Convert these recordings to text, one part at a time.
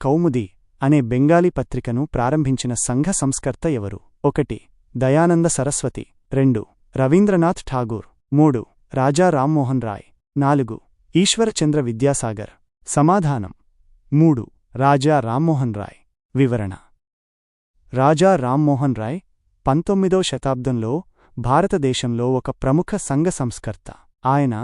కౌముది అనే బెంగాలీ పత్రికను ప్రారంభించిన సంఘ సంస్కర్త ఎవరు? 1 దయానంద సరస్వతి, 2 రవీంద్రనాథ్ ఠాగూర్, 3 రాజా రామ్మోహన్ రాయ్, 4 ఈశ్వరచంద్ర విద్యాసాగర్. సమాధానం 3 రాజా రామ్మోహన్ రాయ్. వివరణ: రాజా రామ్మోహన్ రాయ్ 19వ శతాబ్దంలో భారతదేశంలో ఒక ప్రముఖ సంఘ సంస్కర్త. ఆయన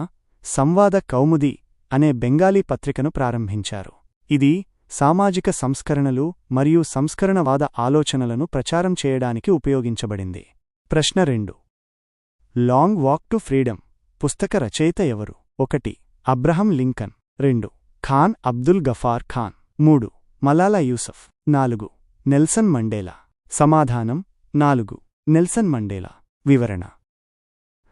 సంవాద కౌముది అనే బెంగాలీ పత్రికను ప్రారంభించారు. ఇది సామాజిక సంస్కరణలు మరియు సంస్కరణవాద ఆలోచనలను ప్రచారం చేయడానికి ఉపయోగించబడింది. ప్రశ్న 2. లాంగ్ వాక్ టు ఫ్రీడమ్ పుస్తక రచయిత ఎవరు? 1 Abraham Lincoln, 2 Khan Abdul Ghaffar Khan, 3 Malala Yousaf, 4 Nelson Mandela. సమాధానం 4 నెల్సన్ మండేలా. వివరణ: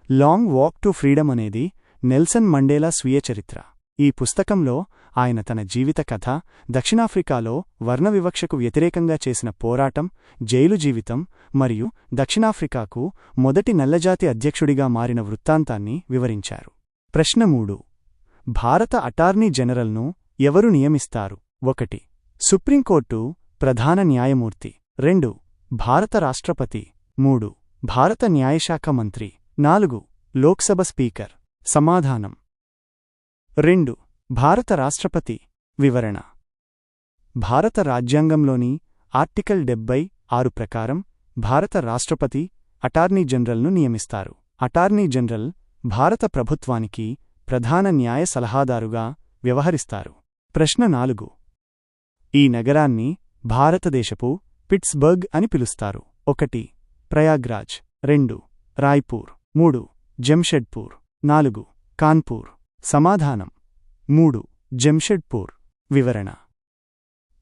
లాంగ్ వాక్ టు ఫ్రీడమ్ అనేది నెల్సన్ మండేలా స్వీయ చరిత్ర. ఈ పుస్తకంలో ఆయన తన జీవిత కథ, దక్షిణాఫ్రికాలో వర్ణవివక్షకు వ్యతిరేకంగా చేసిన పోరాటం, జైలు జీవితం మరియు దక్షిణాఫ్రికాకు మొదటి నల్లజాతి అధ్యక్షుడిగా మారిన వృత్తాంతాన్ని వివరించారు. ప్రశ్న 3. భారత అటార్నీ జనరల్ను ఎవరు నియమిస్తారు? 1 సుప్రీంకోర్టు ప్రధాన న్యాయమూర్తి, 2 భారత రాష్ట్రపతి, 3 భారత న్యాయశాఖ మంత్రి, 4 లోక్సభ స్పీకర్. సమాధానం 2 భారత రాష్ట్రపతి. వివరణ: భారత రాజ్యాంగంలోని ఆర్టికల్ 76 ప్రకారం భారత రాష్ట్రపతి అటార్నీ జనరల్ను నియమిస్తారు. అటార్నీ జనరల్ భారత ప్రభుత్వానికి ప్రధాన న్యాయ సలహాదారుగా వ్యవహరిస్తారు. ప్రశ్న 4. ఈ నగరాన్ని భారతదేశపు పిట్స్బర్గ్ అని పిలుస్తారు. 1 ప్రయాగ్రాజ్, 2 రాయ్పూర్, 3 జంషెడ్పూర్, 4 కాన్పూర్. సమాధానం 3 జంషెడ్పూర్. వివరణ: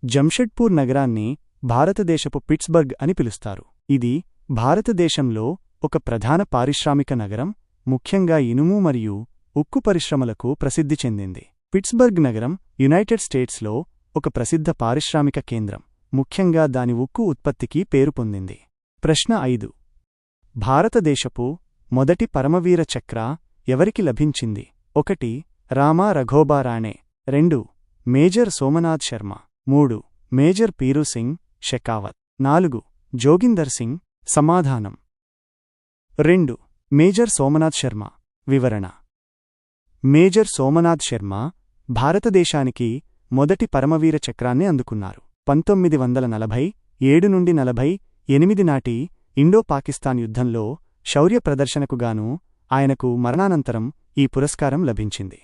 జంషెడ్పూర్ నగరాన్ని భారతదేశపు పిట్స్బర్గ్ అని పిలుస్తారు. ఇది భారతదేశంలో ఒక ప్రధాన పారిశ్రామిక నగరం, ముఖ్యంగా ఇనుము మరియు ఉక్కు పరిశ్రమలకు ప్రసిద్ధి చెందింది. పిట్స్బర్గ్ నగరం యునైటెడ్ స్టేట్స్లో ఒక ప్రసిద్ధ పారిశ్రామిక కేంద్రం, ముఖ్యంగా దాని ఉక్కు ఉత్పత్తికి పేరు పొందింది. ప్రశ్న 5. భారతదేశపు మొదటి పరమవీర చక్ర ఎవరికి లభించింది? 1 రామా రఘోబా రాణే, 2 మేజర్ సోమనాథ్ శర్మ, 3 మేజర్ పీరు సింగ్ షెకావత్, 4 జోగిందర్ సింగ్. సమాధానం 2 మేజర్ సోమనాథ్ శర్మ. వివరణ: మేజర్ సోమనాథ్ శర్మ భారతదేశానికి మొదటి పరమవీర చక్రాన్ని అందుకున్నారు. 1947 నుండి 48 నాటి ఇండో పాకిస్తాన్ యుద్ధంలో శౌర్య ప్రదర్శనకుగాను ఆయనకు మరణానంతరం ఈ పురస్కారం లభించింది.